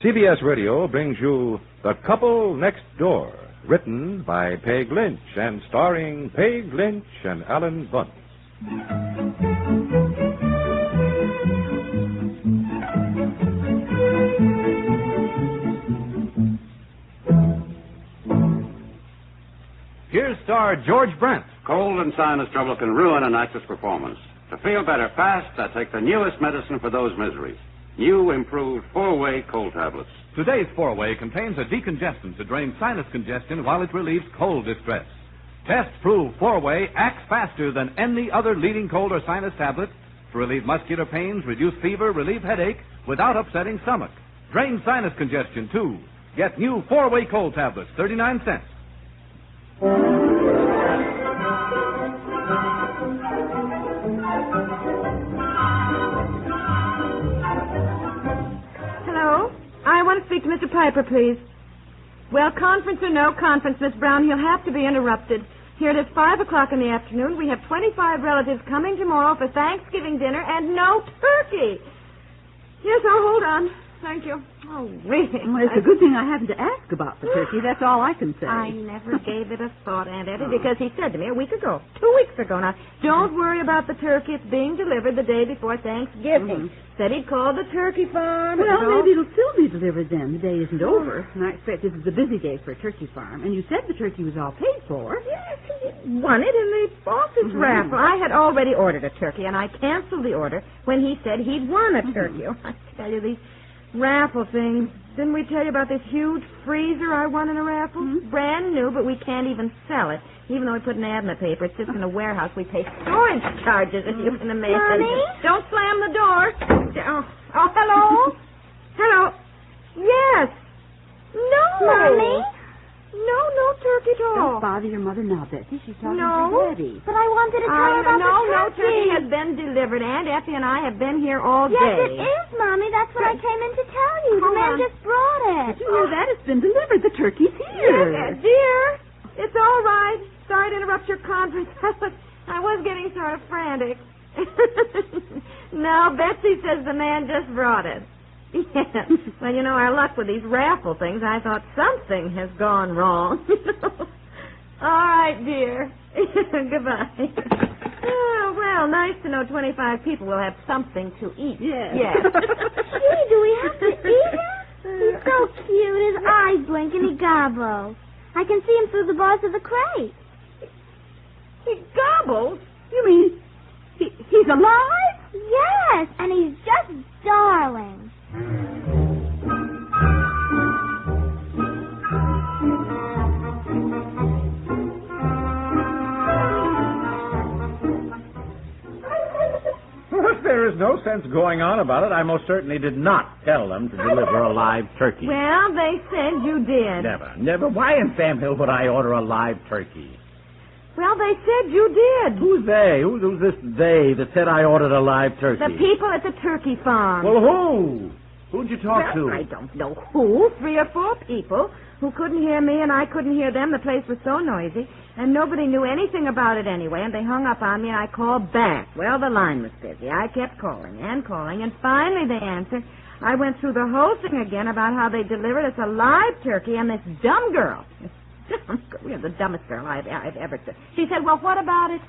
CBS Radio brings you The Couple Next Door, written by Peg Lynch and starring Peg Lynch and Alan Bunce. Here's star George Brent. Cold and sinus trouble can ruin a night's performance. To feel better fast, I take the newest medicine for those miseries. New, improved 4-way cold tablets. Today's 4-way contains a decongestant to drain sinus congestion while it relieves cold distress. Tests prove 4-way acts faster than any other leading cold or sinus tablet to relieve muscular pains, reduce fever, relieve headache without upsetting stomach. Drain sinus congestion, too. Get new 4-way cold tablets, 39 cents. Hello? I want to speak to Mr. Piper, please. Well, conference or no conference, Miss Brown, he'll have to be interrupted. Here it is 5 o'clock in the afternoon. We have 25 relatives coming tomorrow for Thanksgiving dinner and no turkey. Yes, hold on. Thank you. Oh, really? Well, it's a good thing I happened to ask about the turkey. That's all I can say. I never gave it a thought, Aunt Eddie, because he said to me a week ago, 2 weeks ago now, don't worry about the turkey. It's being delivered the day before Thanksgiving. Said he'd call the turkey farm. Well, maybe it'll still be delivered then. The day isn't over. And I expect this is a busy day for a turkey farm. And you said the turkey was all paid for. Yes, he won it in the office raffle. I had already ordered a turkey, and I canceled the order when he said he'd won a turkey. Oh, I tell you, these raffle things. Didn't we tell you about this huge freezer I won in a raffle? Brand new, but we can't even sell it. Even though we put an ad in the paper, it's just in a warehouse. We pay storage charges, if you can imagine. Mommy? Don't slam the door. Oh, hello? Hello? Yes. No. Mommy? No turkey at all. Don't bother your mother now, Betsy. She's talking No. to Daddy. But I wanted to tell you about no the turkey has been delivered. Aunt Effie and I have been here all Yes, day. it is, Mommy. That's what I came in to tell you. The Hold man on. just brought it. Did you hear that? It's been delivered. The turkey's here. Yes, dear. It's all right. Sorry to interrupt your conference. I was getting sort of frantic. No, Betsy says the man just brought it. Yeah. Well, you know, our luck with these raffle things, I thought something has gone wrong. All right, dear. Goodbye. Oh, well, nice to know 25 people will have something to eat. Yes. Gee, do we have to eat him? He's so cute. His eyes blink and he gobbles. I can see him through the bars of the crate. He gobbles? You mean he's alive? Yes, and he's just darling. There is no sense going on about it. I most certainly did not tell them to deliver a live turkey. Well, they said you did. Never. Why in Sam Hill would I order a live turkey? Well, they said you did. Who's they? Who's this they that said I ordered a live turkey? The people at the turkey farm. Well, who? Who'd you talk to? I don't know who. 3 or 4 people who couldn't hear me and I couldn't hear them. The place was so noisy, and nobody knew anything about it anyway, and they hung up on me, and I called back. Well, the line was busy. I kept calling, and finally they answered. I went through the whole thing again about how they delivered us a live turkey, and this dumb girl, the dumbest girl I've ever seen. She said, well, what about it?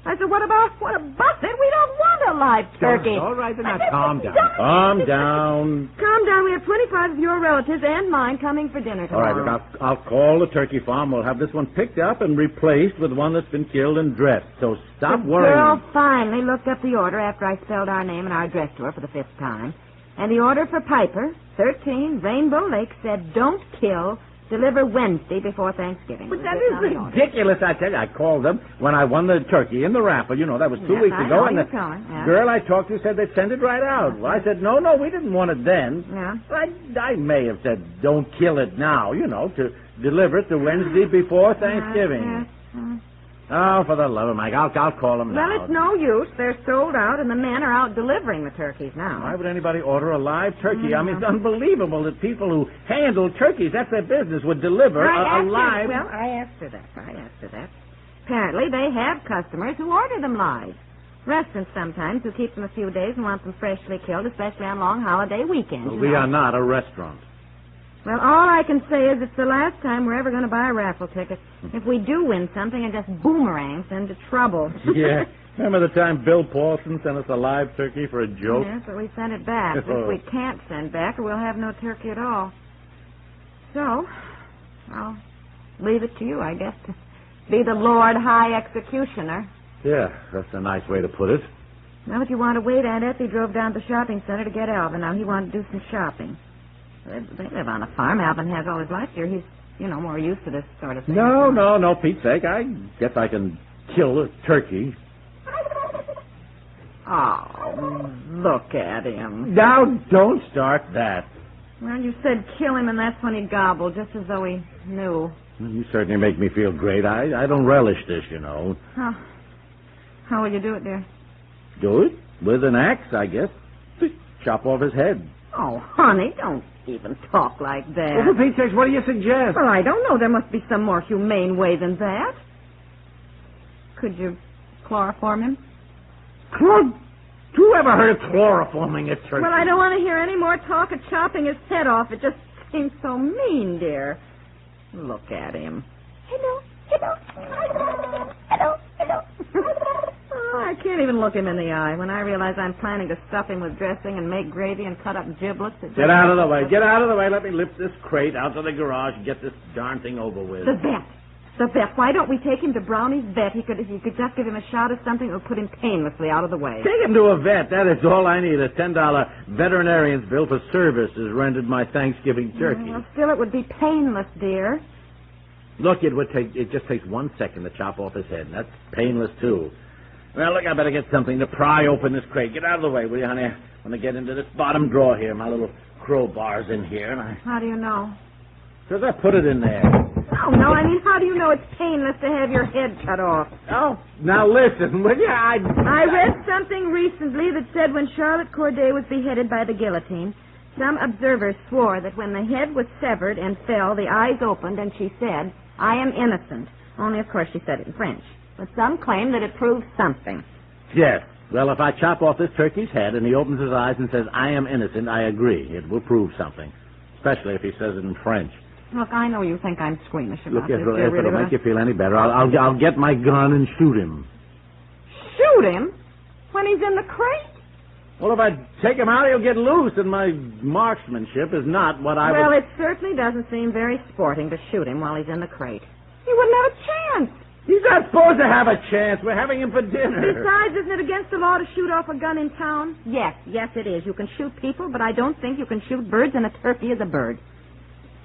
I said, what about it? We don't want a live turkey. All right, then now calm down. Calm down. Calm down. We have 25 of your relatives and mine coming for dinner tomorrow. All right, then I'll call the turkey farm. We'll have this one picked up and replaced with one that's been killed and dressed. So stop worrying. The girl finally looked up the order after I spelled our name and our address to her for the 5th time. And the order for Piper, 13, Rainbow Lake, said don't kill, deliver Wednesday before Thanksgiving. But that is ridiculous, I tell you. I called them when I won the turkey in the raffle. You know, that was 2 weeks ago. And the girl I talked to said they'd send it right out. Well, I said, no, we didn't want it then. Yeah. I may have said, don't kill it now, to deliver it the Wednesday before Thanksgiving. Oh, for the love of Mike, I'll call them now. Well, it's no use. They're sold out, and the men are out delivering the turkeys now. Why would anybody order a live turkey? I mean, it's unbelievable that people who handle turkeys, that's their business, would deliver a live... I asked her that. Apparently, they have customers who order them live. Restaurants sometimes who keep them a few days and want them freshly killed, especially on long holiday weekends. Well, we are not a restaurant. Well, all I can say is it's the last time we're ever going to buy a raffle ticket. If we do win something, it just boomerangs into trouble. Yeah. Remember the time Bill Paulson sent us a live turkey for a joke? Yes, but we sent it back. If we can't send back, we'll have no turkey at all. So, I'll leave it to you, I guess, to be the Lord High Executioner. Yeah, that's a nice way to put it. Well, if you want to wait, Aunt Effie drove down to the shopping center to get Alvin. Now, he wanted to do some shopping. They live on a farm. Alvin has all his life here. He's, more used to this sort of thing. No, Pete's sake. I guess I can kill a turkey. Oh, look at him. Now, don't start that. Well, you said kill him, and that's when he gobbled, just as though he knew. Well, you certainly make me feel great. I don't relish this, How will you do it, dear? Do it? With an axe, I guess. Just chop off his head. Oh, honey, don't even talk like that. Well, for Pete's sake, what do you suggest? Well, I don't know. There must be some more humane way than that. Could you chloroform him? Who ever heard of chloroforming a turkey? Well, I don't want to hear any more talk of chopping his head off. It just seems so mean, dear. Look at him. Hello. Oh, I can't even look him in the eye. When I realize I'm planning to stuff him with dressing and make gravy and cut up giblets... Get out of the way. Get out of the way. Let me lift this crate out to the garage and get this darn thing over with. The vet. Why don't we take him to Brownie's vet? He could just give him a shot of something that would put him painlessly out of the way. Take him to a vet. That is all I need. A $10 veterinarian's bill for services rendered my Thanksgiving turkey. Well, still, it would be painless, dear. Look, it just takes 1 second to chop off his head, and that's painless, too. Well, look, I better get something to pry open this crate. Get out of the way, will you, honey? I want to get into this bottom drawer here. My little crowbar's in here, and How do you know? Because I put it in there. Oh, no, I mean, how do you know it's painless to have your head cut off? Oh, now listen, will you? I read something recently that said when Charlotte Corday was beheaded by the guillotine, some observers swore that when the head was severed and fell, the eyes opened, and she said, "I am innocent." Only, of course, she said it in French. But some claim that it proves something. Yes. Well, if I chop off this turkey's head and he opens his eyes and says, "I am innocent," I agree. It will prove something. Especially if he says it in French. Look, I know you think I'm squeamish about this. Look, if it'll make you feel any better, I'll get my gun and shoot him. Shoot him? When he's in the crate? Well, if I take him out, he'll get loose, and my marksmanship is not what I Well, it certainly doesn't seem very sporting to shoot him while he's in the crate. He wouldn't have a chance. He's not supposed to have a chance. We're having him for dinner. Besides, isn't it against the law to shoot off a gun in town? Yes, it is. You can shoot people, but I don't think you can shoot birds, and a turkey is a bird.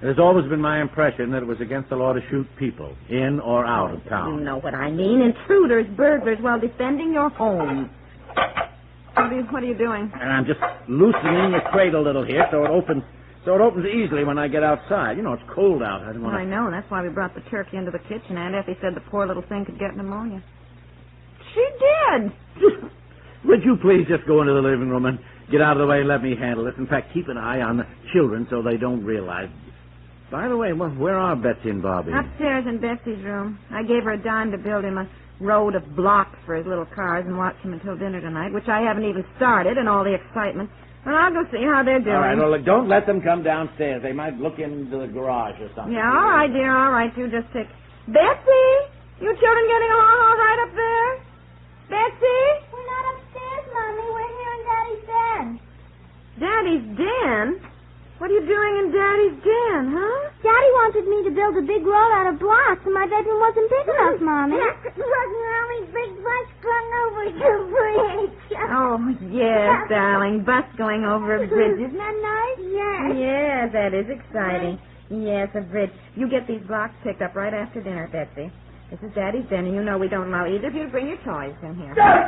It has always been my impression that it was against the law to shoot people, in or out of town. You know what I mean. Intruders, burglars, while defending your home. What are you doing? And I'm just loosening the crate a little here so it opens easily when I get outside. You know, it's cold out. I know. That's why we brought the turkey into the kitchen. Aunt Effie said the poor little thing could get pneumonia. She did. Would you please just go into the living room and get out of the way and let me handle this? In fact, keep an eye on the children so they don't realize. By the way, where are Betsy and Bobby? Upstairs in Betsy's room. I gave her a dime to build him a road of blocks for his little cars and watch him until dinner tonight, which I haven't even started in all the excitement. Well, I'll go see how they're doing. All right, well, don't let them come downstairs. They might look into the garage or something. Yeah, all right, dear, all right. You just take... Betsy! You children getting along all right up there? Betsy? We're not upstairs, Mommy. We're here in Daddy's den. Daddy's den? What are you doing in Daddy's den, huh? Daddy wanted me to build a big roll out of blocks, and my bedroom wasn't big enough, Mommy. Yes, it wasn't only big bus going over the bridge. Oh, yes, darling. Bus going over a bridge. Isn't that nice? Yes. Yes, that is exciting. Yes, a bridge. You get these blocks picked up right after dinner, Betsy. This is Daddy's den, and you know we don't allow either of you to bring your toys in here. Oh,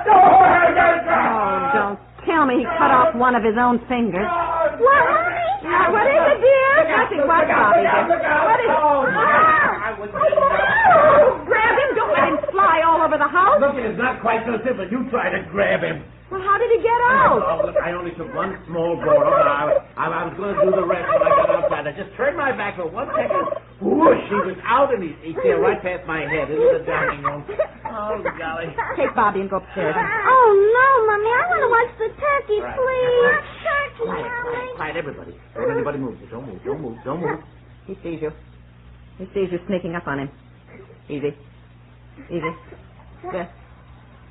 don't tell me he cut off one of his own fingers. What, Mommy? What is it, dear? Nothing. What, Bobby? What is it? Oh, grab him. Don't let him fly all over the house. Look, it's not quite so simple. You try to grab him. Well, how did he get out? Oh, look, I only took one small blow. I was going to do the rest when I got outside. I just turned my back for 1 second. Whoosh, he was out, and he sailed right past my head into the dining room. Oh, golly. Take Bobby and go upstairs. Oh, no, Mommy. I want to watch the turkey, Right. please. Turkey, Quiet, everybody. Don't anybody move. Don't move. He sees you. He sees you sneaking up on him. Easy. There.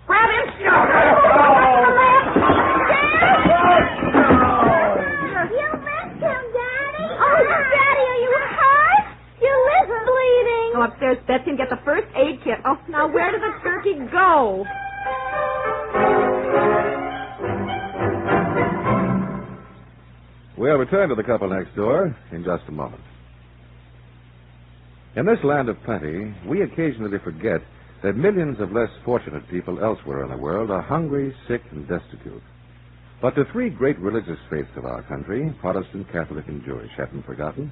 Grab him! You missed him, Daddy. Oh, Daddy, are you hurt? Your lip's bleeding. Go upstairs, Betsy, and get the first aid kit. Oh, now where did the turkey go? We'll return to the couple next door in just a moment. In this land of plenty, we occasionally forget that millions of less fortunate people elsewhere in the world are hungry, sick, and destitute. But the three great religious faiths of our country, Protestant, Catholic, and Jewish, haven't forgotten.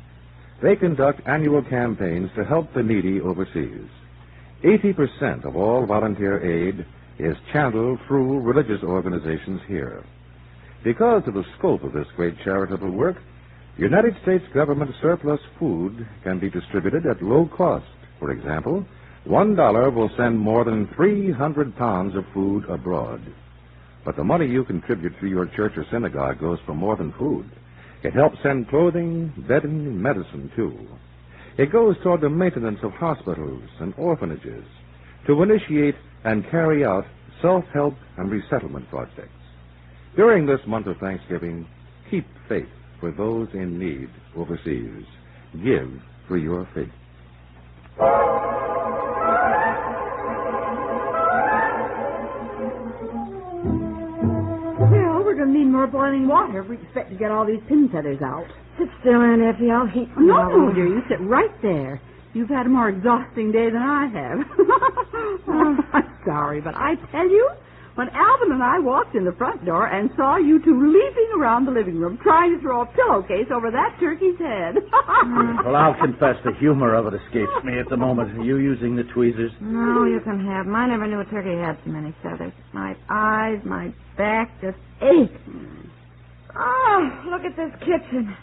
They conduct annual campaigns to help the needy overseas. 80% of all volunteer aid is channeled through religious organizations here. Because of the scope of this great charitable work, United States government surplus food can be distributed at low cost. For example, $1 will send more than 300 pounds of food abroad. But the money you contribute to your church or synagogue goes for more than food. It helps send clothing, bedding, and medicine, too. It goes toward the maintenance of hospitals and orphanages, to initiate and carry out self-help and resettlement projects. During this month of Thanksgiving, keep faith for those in need overseas. Give for your faith. Well, we're going to need more boiling water if we expect to get all these pin feathers out. Sit still, Aunt Effie. I'll heat some No, dear, you sit right there. You've had a more exhausting day than I have. I'm sorry, but I tell you, when Alvin and I walked in the front door and saw you two leaping around the living room trying to throw a pillowcase over that turkey's head. Well, I'll confess the humor of it escapes me at the moment. Are you using the tweezers? No, you can have them. I never knew a turkey had so many feathers. My eyes, my back just ache. Oh, look at this kitchen.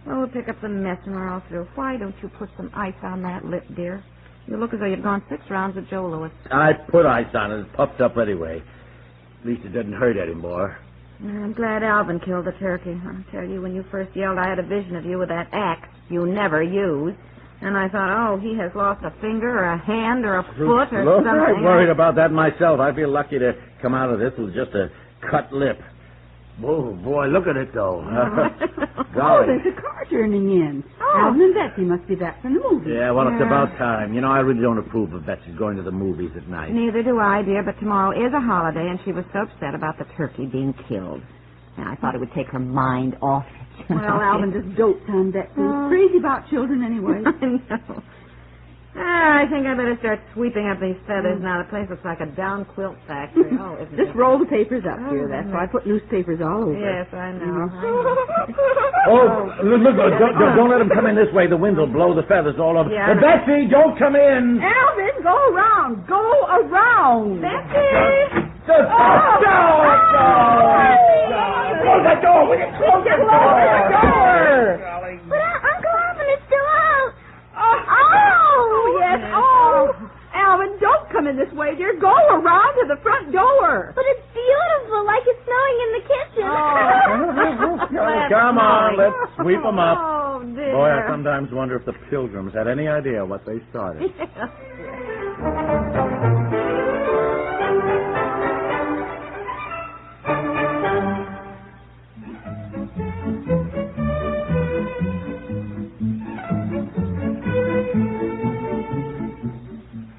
Well, we'll pick up the mess when we're all through. Why don't you put some ice on that lip, dear? You look as though you've gone 6 rounds with Joe Louis. I put ice on it. It's puffed up anyway. At least it doesn't hurt anymore. I'm glad Alvin killed the turkey. I'll tell you, when you first yelled, I had a vision of you with that axe you never used. And I thought, oh, he has lost a finger or a hand or a foot or Look, something. I'm worried about that myself. I feel lucky to come out of this with just a cut lip. Oh, boy, look at it, though. Oh, Golly. there's a car turning in. Oh. Alvin and Betsy must be back from the movie. Yeah, well, it's Yeah. about time. You know, I really don't approve of Betsy going to the movies at night. Neither do I, dear, but tomorrow is a holiday, and she was so upset about the turkey being killed. And I thought it would take her mind off it. Well, Alvin just dotes on Betsy. He's crazy about children anyway. I know. I think I better start sweeping up these feathers now. The place looks like a down quilt factory. Oh, isn't Just it? roll the papers up, Oh, dear. That's why I put newspapers all over. Yes, I know. Oh, look, don't let him come in this way. The wind will blow the feathers all over. Yeah. Betsy, don't come in. Alvin, go around. Go around. Betsy! Close that door. Will you close that door? But Uncle Alvin is still out. Oh, yes. Oh, Alvin, don't come in this way, dear. Go around to the front door. But it's beautiful, like it's snowing in the kitchen. Come on, let's sweep them up. Oh, dear. Boy, I sometimes wonder if the Pilgrims had any idea what they started.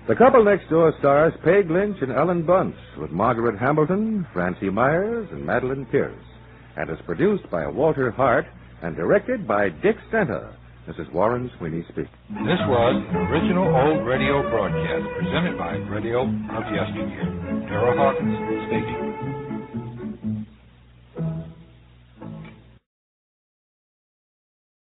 The Couple Next Door stars Peg Lynch and Ellen Bunce, with Margaret Hamilton, Francie Myers, and Madeline Pierce, and is produced by Walter Hart and directed by Dick Stenta. This is Warren Sweeney speaking. This was an original old radio broadcast presented by Radio of Yesteryear. Darrell Hawkins speaking.